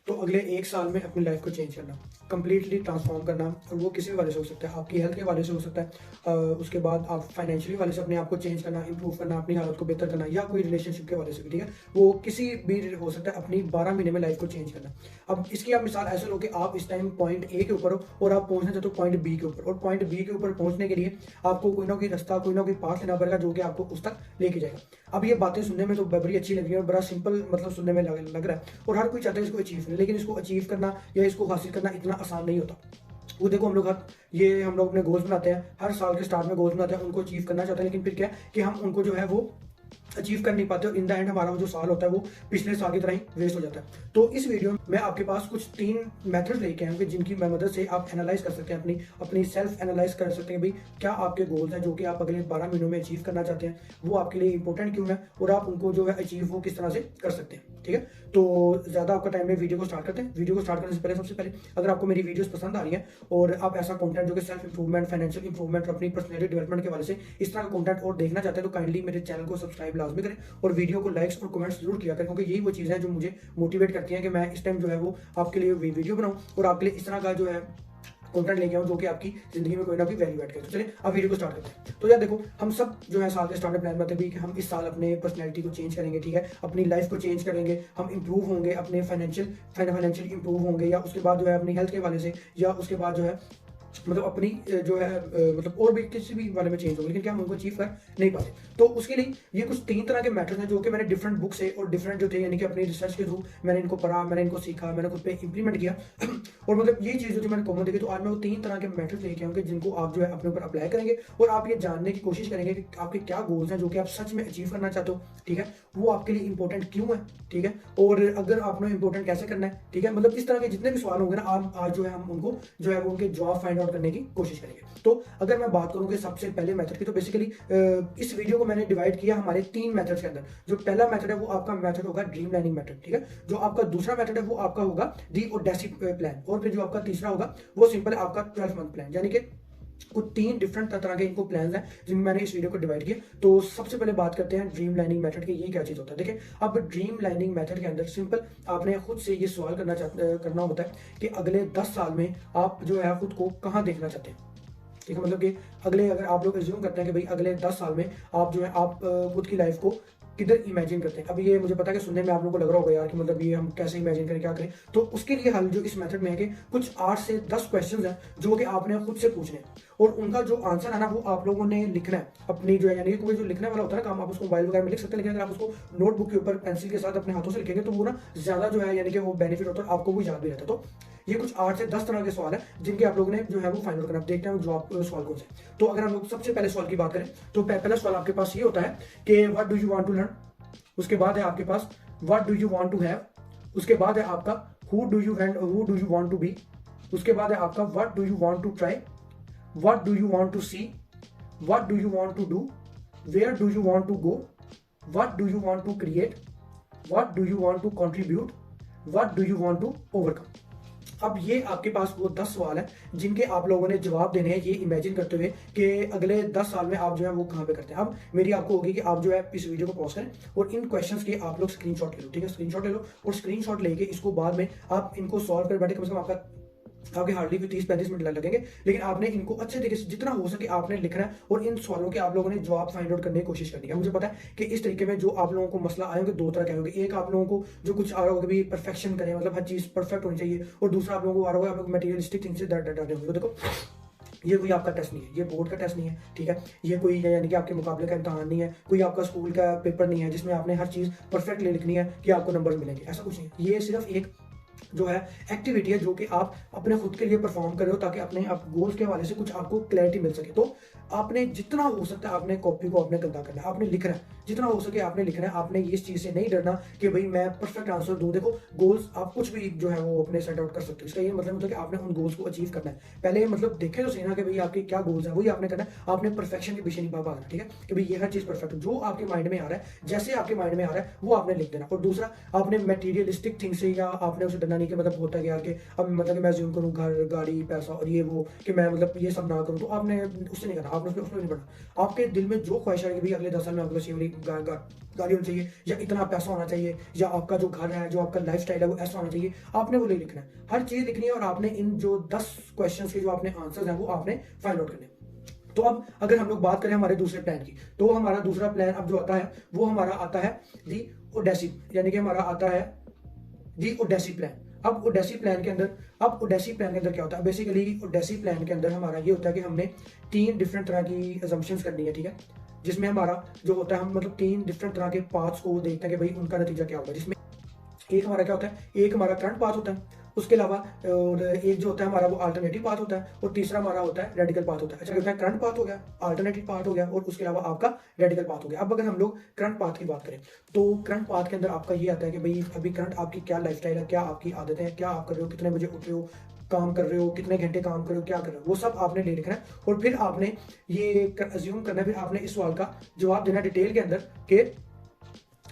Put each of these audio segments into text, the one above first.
तो अगले 1 साल में अपनी लाइफ को चेंज करना, कंप्लीटली ट्रांसफॉर्म करना, और वो किसी भी वाले से हो सकता है, आपकी हेल्थ के वाले से हो सकता है, उसके बाद आप फाइनेंशियली वाले से अपने आप को चेंज करना, इंप्रूव करना, अपनी हालत को बेहतर करना, या कोई रिलेशनशिप के वाले से भी, ठीक है, वो किसी भी हो सकता है, अपनी 12 महीने में लाइफ को चेंज करना। अब इसकी आप मिसाल ऐसे लो कि आप इस टाइम पॉइंट ए के ऊपर हो और आप पहुंचना चाहते हो पॉइंट बी के ऊपर, और पॉइंट बी के ऊपर पहुंचने के लिए आपको कोई ना कोई रास्ता, कोई ना कोई पाथ लेना पड़ेगा जो कि आपको उस तक लेके जाएगा। अब ये बातें सुनने में तो बड़ी अच्छी लग रही है और बड़ा सिंपल मतलब सुनने में लग रहा है, और हर कोई चाहता है इसको अचीव करें, लेकिन इसको अचीव करना या इसको हासिल करना इतना आसान नहीं होता। वो देखो, हम लोग अपने गोल्स बनाते हैं, हर साल के स्टार्ट में गोल्स बनाते हैं, उनको अचीव करना चाहते हैं, लेकिन फिर क्या है कि हम उनको जो है वो अचीव कर नहीं पाते, और इन द एंड हमारा वो जो साल होता है वो पिछले साल की तरह ही वेस्ट हो जाता है। तो इस वीडियो में मैं आपके पास कुछ 3 मेथड लेके आऊंगे जिनकी मदद से आप एनालाइज कर सकते हैं, अपनी सेल्फ एनालाइज कर सकते हैं भाई क्या आपके गोल्स हैं जो कि आप अगले 12 महीनों में अचीव करना चाहते हैं, वो आपके लिए इंपॉर्टेंट क्यों है, और आप उनको जो है अचीव वो किस तरह से कर सकते हैं। ठीक है, तो ज्यादा आपका टाइम में वीडियो को स्टार्ट करते हैं। वीडियो को स्टार्ट करने से पहले सबसे पहले अगर आपको मेरी वीडियोस पसंद आ रही है और आप ऐसा कंटेंट जो कि सेल्फ इंप्रूवमेंट, फाइनेंशियल इंप्रूवमेंट और अपनी पर्सनैलिटी डेवलपमेंट के वाले से इस तरह का कंटेंट और देखना चाहते हैं, तो काइंडली मेरे चैनल को सब्सक्राइब लाजमी करें और वीडियो को लाइक्स और कमेंट्स जरूर किया करें, क्योंकि यही वो चीज़ है जो मुझे मोटिवेट करती है कि मैं इस टाइम जो है वो आपके लिए वीडियो बनाऊं और आपके लिए इस तरह का जो है कंटेंट लेके आऊं जो कि आपकी जिंदगी में कोई ना कोई वैल्यू ऐड करे। तो चलिए अब वीडियो को स्टार्ट करते हैं। तो यार देखो, हम सब जो है साल के स्टार्ट में प्लान बनाते हैं कि हम इस साल अपने पर्सनैलिटी को चेंज करेंगे, ठीक है, अपनी लाइफ को चेंज करेंगे, हम इंप्रूव होंगे, अपने फाइनेंशियल इंप्रूव होंगे, या उसके बाद जो है अपनी हेल्थ के वाले से, या उसके बाद जो है मतलब अपनी जो है मतलब और भी किसी भी बारे में चेंज होगा, लेकिन क्या हम उनको अचीव कर नहीं पाते। तो उसके लिए ये कुछ 3 तरह के मेथड हैं जो कि मैंने डिफरेंट बुक से और डिफरेंट जो थे यानी कि अपनी रिसर्च के थ्रू मैंने इनको पढ़ा, मैंने इनको सीखा, मैंने खुद पे इंप्लीमेंट किया और मतलब ये चीज़ जो मैंने कॉमन देखी। तो आज मैं वो 3 तरह के मेथड लेके आऊँगे जिनको आप जो है अपने ऊपर अप्लाई करेंगे और आप ये जानने की कोशिश करेंगे कि आपके क्या गोल्स हैं जो कि आप सच में अचीव करना चाहते हो, ठीक है, वो आपके लिए इंपॉर्टेंट क्यों है, ठीक है, और अगर आपने इंपॉर्टेंट कैसे करना है, ठीक है, मतलब इस तरह के जितने भी सवाल होंगे ना आज जो है हम उनको जो है वो उनके जवाब फाइंड आउट करने की कोशिश करेंगे। तो अगर मैं बात करूं कि सबसे पहले मेथड की, तो बेसिकली इस वीडियो को मैंने डिवाइड किया हमारे 3 मेथड्स के अंदर। जो पहला मेथड है वो आपका मेथड होगा ड्रीम लाइनिंग मेथड, ठीक है, जो आपका दूसरा मेथड है वो आपका होगा दी ऑडेसिटी प्लान, और फिर जो आपका तीसरा होगा वो सिंपल है आपका 12 मंथ प्लान। यानी कि कुछ 3 डिफरेंट तरह के इनको प्लान्स हैं जिनमें मैंने इस वीडियो को डिवाइड किया। तो सबसे पहले बात करते हैं ड्रीम लाइनिंग मेथड की, ये क्या चीज होता है। देखिए, अब ड्रीम लाइनिंग मेथड के अंदर सिंपल आपने खुद से ये सवाल करना होता है कि अगले 10 साल में आप जो है खुद को कहाँ देखना चाहते हैं, ठीक है, मतलब कि अगर आप लोग एज्यूम करते हैं कि भाई अगले 10 साल में आप जो है आप खुद की लाइफ को किधर इमेजिन करते हैं। अब ये मुझे पता है कि सुनने में आप लोगों को लग रहा होगा यार कि मतलब ये हम कैसे इमेजिन करें, क्या करें। तो उसके लिए हल जो इस मेथड में है कि कुछ 8 से 10 क्वेश्चंस हैं जो कि आपने खुद से पूछने हैं, और उनका जो आंसर है ना वो आप लोगों ने लिखना है अपनी जो है, यानी कि जो लिखने वाला होता है ना काम, आप उसको मोबाइल वगैरह में लिख सकते हैं, लेकिन अगर आप उसको नोटबुक के ऊपर पेंसिल के साथ अपने हाथों से लिखेंगे तो वो ना ज्यादा जो है यानी कि वो बेनिफिट होता है, आपको वो याद भी रहता है। तो ये कुछ 8 से 10 तरह के सवाल है जिनके आप लोगों ने जो है वो फाइंड आउट करना। देखते हैं जवाब सवाल कौन से। तो अगर हम लोग सबसे पहले सवाल की बात करें तो पहला सवाल आपके पास ये होता है कि what do you want to learn. उसके बाद है आपके पास what do you want to have. उसके बाद है आपका who do you want to be. उसके बाद है आपका what do you want to try, what do you want to see, what do you want to do, where do you want to go, what do you want to create, what do you want to contribute, what do you want to overcome. अब ये आपके पास वो 10 सवाल हैं जिनके आप लोगों ने जवाब देने हैं ये इमेजिन करते हुए कि अगले 10 साल में आप जो है वो कहाँ पे करते हैं। अब मेरी आपको होगी कि आप जो है इस वीडियो को पॉज करें और इन क्वेश्चंस के आप लोग स्क्रीनशॉट ले लो, ठीक है, स्क्रीनशॉट ले लो, और स्क्रीनशॉट लेके इसको बाद में आप इनको सॉल्व कर बैठे, कम से कम आपके हार्डली भी 30-35 मिनट लगेंगे, लेकिन आपने इनको अच्छे तरीके से जितना हो सके आपने लिखना है और इन सवालों के आप लोगों ने जवाब फाइंड आउट करने की कोशिश करनी है। मुझे पता है कि इस तरीके में जो आप लोगों को मसला आए होंगे 2 तरह के होंगे। एक आप लोगों को जो कुछ आ रहा होगा भी परफेक्शन करें, मतलब हर चीज परफेक्ट होनी चाहिए, और दूसरा आप लोगों को आ रहा होगा आप लोग मटेरियलिस्टिक थिंग से डरने होंगे। तो देखो, ये कोई आपका टेस्ट नहीं है, ये बोर्ड का टेस्ट नहीं है, ठीक है, ये कोई यानी कि आपके मुकाबले का इम्तहान नहीं है, कोई आपका स्कूल का पेपर नहीं है जिसमें आपने हर चीज परफेक्टली लिखनी है कि आपको नंबर मिलेंगे, ऐसा कुछ नहीं है। ये सिर्फ एक जो है एक्टिविटी है जो कि आप अपने खुद के लिए परफॉर्म कर रहे हो ताकि अपने आप गोल्स के हवाले से कुछ आपको क्लैरिटी मिल सके। तो आपने जितना हो सकता है आपने कॉपी को अपने गंदा करना है, आपने लिखना है, जितना हो सके आपने लिखना है। आपने इस चीज से नहीं डरना कि भाई मैं परफेक्ट आंसर दूं। देखो, गोल्स आप कुछ भी जो है वो अपने सेट आउट कर सकते हो, इसका ये मतलब होता है कि आपने उन गोल्स को अचीव करना है। पहले मतलब देखे तो सही ना कि भाई आपके क्या गोल्स है, वही आपने करना है। आपने परफेक्शन के पीछे नहीं भागना, ठीक है, कि भाई ये हर चीज परफेक्ट हो। जो आपके माइंड में आ रहा है, जैसे आपके माइंड में आ रहा है वो आपने लिख देना। और दूसरा, आपने मटेरियलिस्टिक थिंग से या आपने उसे डरना नहीं कि मतलब होता गया कि अब मतलब कि मैं ज्यूम करूँ घर गाड़ी पैसा और ये वो, कि मैं मतलब ये सब ना करूँ, तो आपने उससे नहीं करना। आपने उसमें नहीं पढ़ना। आपके दिल में जो ख्वाहिश है कि भाई अगले 10 साल में आपके पास ये वाली गाड़ी होनी चाहिए, या इतना पैसा होना चाहिए, या आपका जो घर है, जो आपका लाइफ स्टाइल है वो ऐसा होना चाहिए, आपने वो नहीं लिखना है। हर चीज लिखनी है और आपने इन जो 10 क्वेश्चन के जो आपने आंसर हैं वो आपने फाइंड आउट करने हैं। तो अब अगर हम लोग बात करें हमारे दूसरे प्लान की, तो हमारा दूसरा प्लान अब जो आता है वो हमारा आता है दी ओडेसी, यानी कि हमारा आता है दी ओडेसी प्लान। अब ओडेसी प्लान के अंदर क्या होता है, बेसिकली ओडेसी प्लान के अंदर हमारा ये होता है कि हमने 3 डिफरेंट तरह की अजम्पशंस करनी है, ठीक है, जिसमें हमारा जो होता है हम मतलब 3 डिफरेंट तरह के पाथ्स को देखते हैं कि भाई उनका नतीजा क्या होगा, जिसमें एक हमारा क्या होता है, एक हमारा करंट पाथ होता है, उसके अलावा और एक जो होता है हमारा वो अल्टरनेटिव पाथ होता है, और तीसरा हमारा होता है रेडिकल पाथ होता है। अच्छा, होता है करंट पाथ हो गया, अल्टरनेटिव पाथ हो गया, और उसके अलावा आपका रेडिकल पाथ हो गया। अब अगर हम लोग करंट पाथ की बात करें, तो करंट पाथ के अंदर आपका ये आता है कि भाई अभी करंट आपकी क्या लाइफस्टाइल है, क्या आपकी आदतें हैं, क्या आप कर रहे हो, कितने बजे उठ रहे हो, काम कर रहे हो, कितने घंटे काम कर रहे हो, क्या कर रहे हो, वो सब आपने ले लिखना है। और फिर आपने ये अज्यूम करना है, फिर आपने इस सवाल का जवाब देना डिटेल के अंदर कि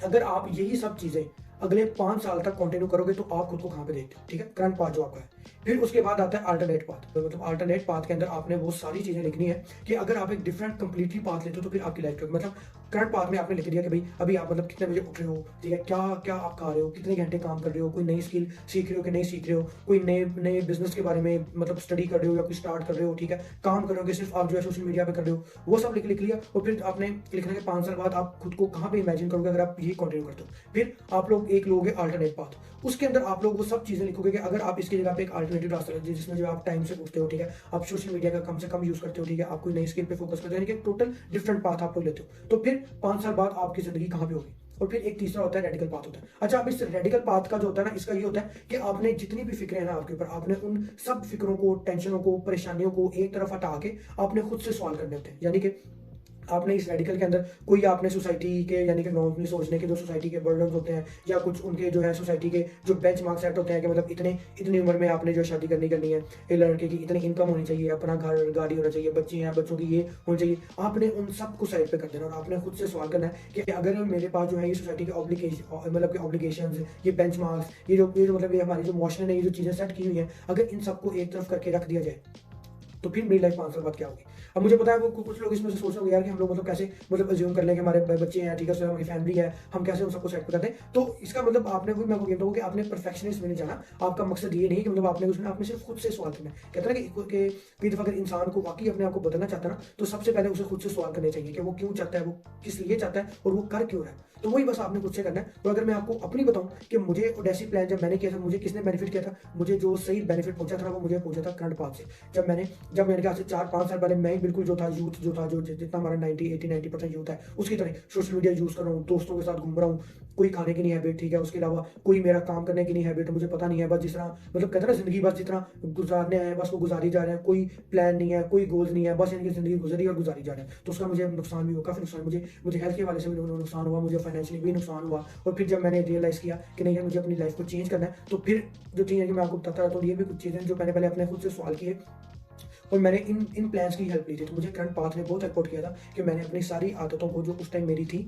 अगर आप यही सब चीजें अगले 5 साल तक कंटिन्यू करोगे तो आप खुद को कहां पे देखते हो, ठीक है, करंट पाथ जो आपका है। फिर उसके बाद आता है अल्टरनेट पाथ, तो मतलब अल्टरनेट पाथ के अंदर आपने वो सारी चीजें लिखनी है कि अगर आप एक डिफरेंट कंप्लीटली पाथ लेते हो तो फिर आपकी लाइफ का मतलब करंट पाथ में आपने लिख दिया कि भाई अभी आप मतलब कितने बजे उठ रहे हो, ठीक है, क्या क्या आप खा रहे हो, कितने घंटे काम कर रहे हो, कोई नई स्किल सीख रहे हो कि नहीं सीख रहे हो, कोई नए नए बिजनेस के बारे में मतलब स्टडी कर रहे हो या कोई स्टार्ट कर रहे हो, ठीक है, काम कर रहे हो कि सिर्फ आप जो है सोशल मीडिया पे कर रहे हो, वो सब लिख लिया। और फिर आपने लिखना है कि 5 साल बाद आप खुद को कहाँ पे इमेजिन करोगे अगर आप ये कंटिन्यू करते हो। फिर आप लोग एक लोगे अल्टरनेट पाथ, उसके अंदर आप लोग वो सब चीजें लिखोगे कि अगर आप इसकी जगह पे एक अल्टरनेटिव रास्ता लेते हो जिसमें जो आप टाइम से उठते हो, ठीक है, आप सोशल मीडिया का कम से कम यूज करते हो, ठीक है, आप कोई नई स्किल पे फोकस करते हो, यानी कि टोटल डिफरेंट पाथ आप लोग लेते हो, तो फिर 5 साल बाद आपकी जिंदगी कहाँ पे होगी। और फिर एक तीसरा होता है रेडिकल पाथ होता है। अच्छा, अब इस रेडिकल पाथ का जो होता है ना, इसका ये होता है कि आपने जितनी भी फिक्रें हैं ना आपके ऊपर, आपने उन सब फिक्रों को, टेंशनों को, परेशानियों को एक तरफ हटा के आपने खुद से सवाल करने होते हैं। यानी कि आपने इस रेडिकल के अंदर कोई आपने सोसाइटी के यानी कि नॉर्मली सोचने के जो सोसाइटी के बर्डन होते हैं, या कुछ उनके जो है सोसाइटी के जो बेंचमार्क सेट होते हैं कि मतलब इतनी उम्र में आपने जो शादी करनी है, ये लड़के की इतनी इनकम होनी चाहिए, अपना घर गाड़ी होना चाहिए, बच्चे हैं बच्चों की ये होनी चाहिए, आपने उन सब को साइड पे कर देना और आपने खुद से सवाल करना है कि अगर मेरे पास जो है ये सोसाइटी के ऑब्लिगेशन मतलब के ऑब्लिगेशन, ये बेंचमार्क्स, ये जो मतलब ये हमारी जो मॉडल है, ये जो चीज़ें सेट की हुई हैं, अगर इन सबको एक तरफ करके रख दिया जाए तो फिर मेरी लाइफ 5 साल बाद क्या होगी। अब मुझे पता है वो कुछ लोग इसमें से सोच रहे होंगे यार कि हम लोग मतलब कैसे मतलब अज्यूम कर लें कि हमारे बच्चे हैं, ठीक है, हमारी फैमिली है, हम कैसे उन सबको सेट करते हैं। तो इसका मतलब आपने वही मैं कहता हूँ कि आपने परफेक्शनिस्ट में नहीं जाना। आपका मकसद ये नहीं कि मतलब आपने उसमें आपने सिर्फ खुद से सवाल करना है। कहते हैं कि कई दफा अगर इंसान को वाकई अपने आप को बदलना चाहता है ना, तो सबसे पहले उसे खुद से सवाल करने चाहिए कि वो क्यों चाहता है, वो किस लिए चाहता है और वो कर क्यों रहा है। तो वही बस आपने खुद से करना है। और अगर मैं आपको अपनी बताऊं कि मुझे ओडेसी प्लान जब मैंने किया था, मुझे किसने बेनिफिट किया था, मुझे जो सही बेनिफिट पहुंचा था वो मुझे पहुंचा था करंट पाथ से। जब मैंने कहा 4-5 साल पहले मैं बिल्कुल जो था यूथ जो जितना हमारा 90-80-90% यूथ है उसकी तरह सोशल मीडिया यूज कर रहा हूँ, दोस्तों के साथ घूम रहा हूँ, कोई खाने की नहीं हैबिट, ठीक है, उसके अलावा कोई मेरा काम करने की नहीं हैबिट, मुझे पता नहीं है, बस जिस तरह मतलब कहते हैं ना जिंदगी बस जितना गुजारने आए बस वो गुजारी जा रहे हैं, कोई प्लान नहीं है, कोई गोल्स नहीं है, बस इनकी जिंदगी गुजरी और गुजारी जा रहे हैं। तो उसका मुझे नुकसान भी हुआ, काफी नुकसान, मुझे हेल्थ के वाले से भी नुकसान हुआ, मुझे फाइनेंशियली भी नुकसान हुआ। और फिर जब मैंने रियलाइज किया कि नहीं यार मुझे अपनी लाइफ को चेंज करना है, तो फिर जो चीज़ है कि मैं आपको बताता रहता हूँ, ये भी कुछ चीज़ें जो मैंने पहले अपने खुद से सवाल किए और मैंने इन प्लान्स की हेल्प ली थी। तो मुझे करंट पाथ ने बहुत सपोर्ट किया था कि मैंने अपनी सारी आदतों को जो उस टाइम मेरी थी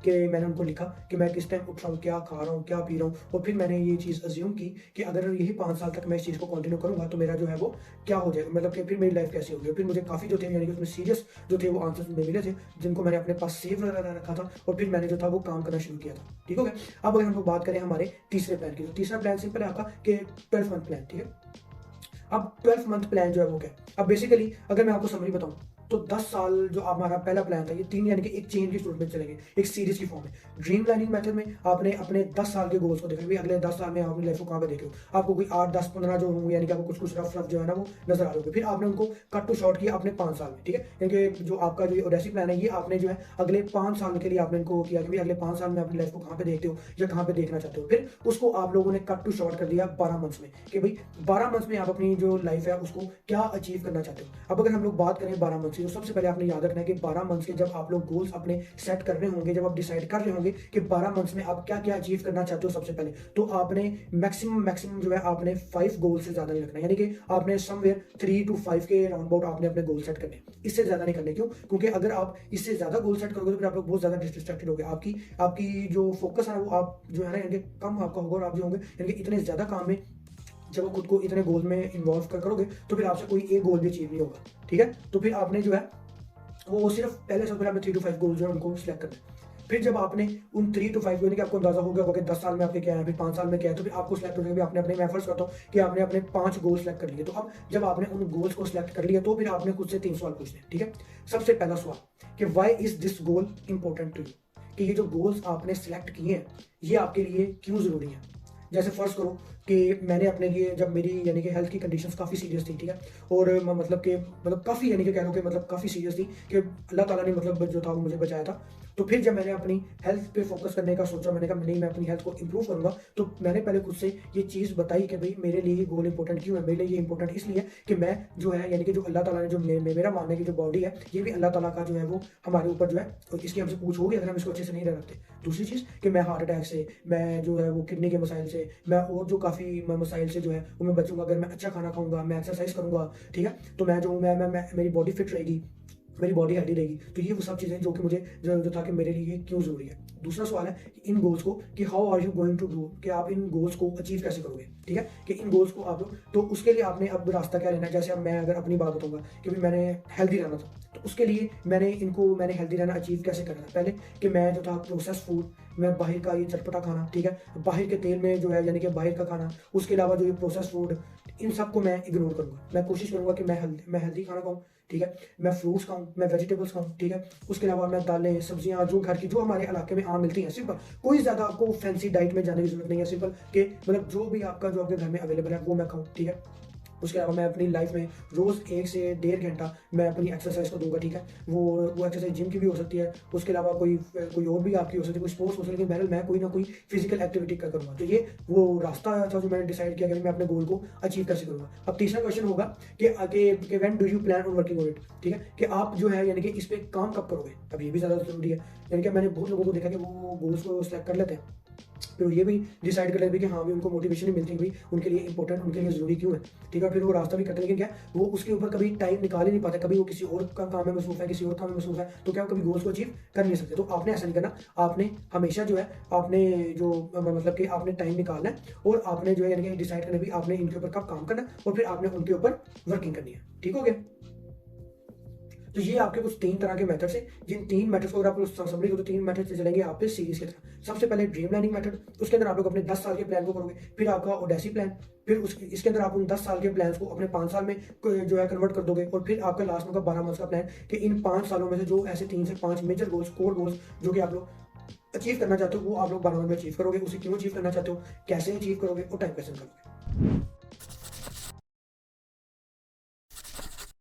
कि मैंने उनको लिखा कि मैं किस टाइम उठ रहा हूँ, क्या खा रहा हूँ, क्या पी रहा हूँ। और फिर मैंने ये चीज़ अज्यूम की कि अगर यही 5 साल तक मैं इस चीज़ को कंटिन्यू करूँगा तो मेरा जो है वो क्या हो जाएगा, मतलब कि फिर मेरी लाइफ कैसी होगी। फिर मुझे काफ़ी जो थे यानी कि उसमें सीरियस जो थे वो आंसर्स मुझे मिले थे जिनको मैंने अपने पास सेव रखा था और फिर मैंने जो था वो काम करना शुरू किया था। ठीक हो गया। अब अगर हम लोग बात करें हमारे तीसरे प्लान की, तो तीसरा प्लान सिंपल है आपका कि 12 मंथ प्लान। ठीक है, अब 12 मंथ प्लान जो है वो क्या है। अब बेसिकली अगर मैं आपको समरी बताऊं तो 10 साल जो हमारा पहला प्लान था, ये 3 यानी कि एक चेन की सूरत में चलेंगे, एक सीरीज की फॉर्म में। ड्रीम प्लानिंग मेथड में आपने अपने 10 साल के गोल्स को देखा, भाई अगले 10 साल में आप अपनी लाइफ को कहाँ पे देख रहे हो। आपको कोई 8, 10, 15 जो होंगे यानी कि आपको कुछ रफ जो है ना वो नजर आ रहे होंगे। फिर आपने उनको कट टू शॉर्ट किया अपने 5 साल में। ठीक है, क्योंकि जो आपका जो ओडेसी प्लान है ये आपने जो है अगले 5 साल के लिए आपने इनको किया कि अगले 5 साल में अपनी लाइफ को कहाँ पे देखते हो या कहाँ पे देखना चाहते हो। फिर उसको आप लोगों ने कट टू शॉर्ट कर दिया 12 मंथ्स में कि भाई 12 मंथ्स में आप अपनी जो लाइफ है उसको क्या अचीव करना चाहते हो। अब अगर हम लोग बात करें 12 मंथ्स की, तो सबसे पहले आपने रखना है कि 12 मंथ्स के जब आप लोग गोल्स अपने सेट कर रहे होंगे, जब आप डिसाइड कर रहे होंगे कि 12 मंथ्स में आप क्या क्या अचीव करना चाहते हो, सबसे पहले तो आपने मैक्सिमम जो है आपने 5 गोल से ज्यादा नहीं रखना, यानी कि आपने समवेयर 3 to 5 के राउंड अबाउट आपने अपने गोल सेट करने, इससे ज्यादा नहीं करने। क्यों? क्योंकि अगर आप इससे ज्यादा गोल सेट करोगे तो फिर आप लोग बहुत ज्यादा डिस्ट्रैक्टेड होगे, आपकी जो फोकस है वो आप जो है ना यानी कम आपका होगा और आप जो होंगे यानी कि इतने ज्यादा काम में जब आप खुद को इतने गोल में इन्वॉल्व करोगे तो फिर आपसे कोई एक गोल भी अचीव नहीं होगा। ठीक है, तो फिर आपने जो है वो सिर्फ पहले सबसे पहले आपने 3 to 5 गोल जो है उनको सिलेक्ट करना है। फिर जब आपने उन 3 to 5 यानी कि आपको अंदाजा हो गया होगा कि 10 साल में आपके क्या है, फिर 5 साल में क्या है, तो फिर आपको सिलेक्ट हो जाएगा। आपने अपने मैं एफर्ट्स करता हूँ कि आपने अपने 5 गोल सिलेक्ट कर लिए। तो अब जब आपने उन गोल्स को सिलेक्ट कर लिया तो फिर आपने खुद से 3 सवाल पूछने हैं, ठीक है। सबसे पहला सवाल कि why is this goal important to you, कि ये जो गोल्स आपने सिलेक्ट किए हैं ये आपके लिए क्यों जरूरी है। जैसे फर्ज करो कि मैंने अपने लिए, जब मेरी यानी कि हेल्थ की कंडीशंस काफ़ी सीरियस थी, ठीक है, और मतलब काफ़ी यानी कि कह लो कि मतलब काफ़ी सीरियस थी कि अल्लाह ताला ने मतलब जो था वो मुझे बचाया था। तो फिर जब मैंने अपनी हेल्थ पे फोकस करने का सोचा, मैंने कहा नहीं मैं अपनी हेल्थ को इंप्रूव करूंगा, तो मैंने पहले खुद से ये चीज़ बताई कि भाई मेरे लिए ये गोल इंपॉर्टेंट क्यों है। मेरे लिए ये इंपॉर्टेंट इसलिए कि मैं जो है यानी कि जो अल्लाह ताला ने जो मेरा मानने की जो बॉडी है ये भी अल्लाह ताला का जो है वो हमारे ऊपर जो है, तो इसकी हमसे पूछ होगी अगर हम इसको अच्छे से नहीं रखते। दूसरी चीज़ कि मैं हार्ट अटैक से, मैं जो है वो किडनी के मसाइल से, मैं और जो काफ़ी मसाइल से जो है वो मैं बचूंगा अगर मैं अच्छा खाना खाऊंगा, मैं एक्सरसाइज करूंगा, ठीक है। तो मैं जो मैं मेरी बॉडी फिट रहेगी, मेरी बॉडी हेल्दी रहेगी। तो ये वो सब चीज़ें जो कि मुझे जो था कि मेरे लिए क्यों ज़रूरी है। दूसरा सवाल है कि इन गोल्स को कि how are you going to do, कि आप इन गोल्स को अचीव कैसे करोगे, ठीक है, कि इन गोल्स को आप, तो उसके लिए आपने अब रास्ता क्या लेना है। जैसे अब मैं अगर अपनी बात बताऊंगा कि भाई मैंने हेल्दी रहना था, तो उसके लिए मैंने हेल्दी रहना अचीव कैसे करना था। पहले कि मैं जो था प्रोसेस फूड, मैं बाहर का ये चटपटा खाना, ठीक है, बाहर के तेल में जो है यानी कि बाहर का खाना, उसके अलावा जो ये प्रोसेस फूड, इन सबको मैं इग्नोर करूंगा। मैं कोशिश करूंगा कि मैं हेल्दी खाना खाऊं, ठीक है, मैं फ्रूट्स खाऊं, मैं वेजिटेबल्स खाऊं, ठीक है। उसके अलावा मैं दालें सब्जियां जो घर की जो हमारे इलाके में आम मिलती हैं, सिंपल, कोई ज़्यादा आपको फैंसी डाइट में जाने की जरूरत नहीं है। सिंपल कि मतलब जो भी जो आपके घर में अवेलेबल है वो मैं खाऊं, ठीक है। उसके अलावा मैं अपनी लाइफ में रोज़ 1 से 1.5 घंटा मैं अपनी एक्सरसाइज को दूंगा, ठीक है। वो एक्सरसाइज जिम की भी हो सकती है, उसके अलावा कोई और भी आपकी हो सकती है, कोई स्पोर्ट्स हो सकती है, लेकिन बहरहाल मैं कोई ना कोई फिजिकल एक्टिविटी करूँगा। तो ये वो रास्ता था जो मैंने डिसाइड किया कि मैं अपने गोल को अचीव कैसे करूँगा। अब तीसरा क्वेश्चन होगा कि आगे कि when do you plan on working on it, ठीक है, कि आप जो है यानी कि इस पर काम कब करोगे। अब ये भी ज़्यादा जरूरी है, यानी कि मैंने बहुत लोगों को देखा कि वो गोल्स को सेलेक्ट कर लेते हैं, फिर ये भी डिसाइड कर लेते हैं कि हाँ भी उनको मोटिवेशन नहीं मिलती भाई उनके लिए इंपॉर्टेंट, उनके लिए जरूरी क्यों है, ठीक है। फिर वो रास्ता भी करते हैं, लेकिन क्या वो उसके ऊपर कभी टाइम निकाल ही नहीं पाते, कभी वो किसी और का काम में मसरूफ है, किसी और काम में मसरूफ है, तो क्या कभी गोल्स को अचीव कर नहीं सकते। तो आपने ऐसा नहीं करना, आपने हमेशा जो है आपने जो मतलब कि आपने टाइम निकालना है और आपने जो है यानी कि डिसाइड करना भी आपने इनके ऊपर कब काम करना है और फिर आपने उनके ऊपर वर्किंग करनी है, ठीक हो गया। तो ये आपके कुछ 3 तरह के मेथड्स हैं, जिन 3 मेथड्स को अगर आप समझ तो 3 मेथड से चलेंगे आप पे सीरीज की तरह। सबसे पहले ड्रीम प्लानिंग मेथड, उसके अंदर आप लोग अपने 10 साल के प्लान को करोगे। फिर आपका ओडेसी प्लान, फिर इसके अंदर आप उन 10 साल के प्लान्स को अपने 5 साल में जो है कन्वर्ट कर दोगे। और फिर आपका लास्ट में का 12 मंथ्स का प्लान कि इन 5 सालों में से जो ऐसे 3 से 5 मेजर गोल्स, कोर गोल्स जो कि आप लोग अचीव करना चाहते हो वो आप लोग 12 मंथ में अचीव करोगे। उसे क्यों अचीव करना चाहते हो, कैसे अचीव करोगे और टाइम कैसे करोगे।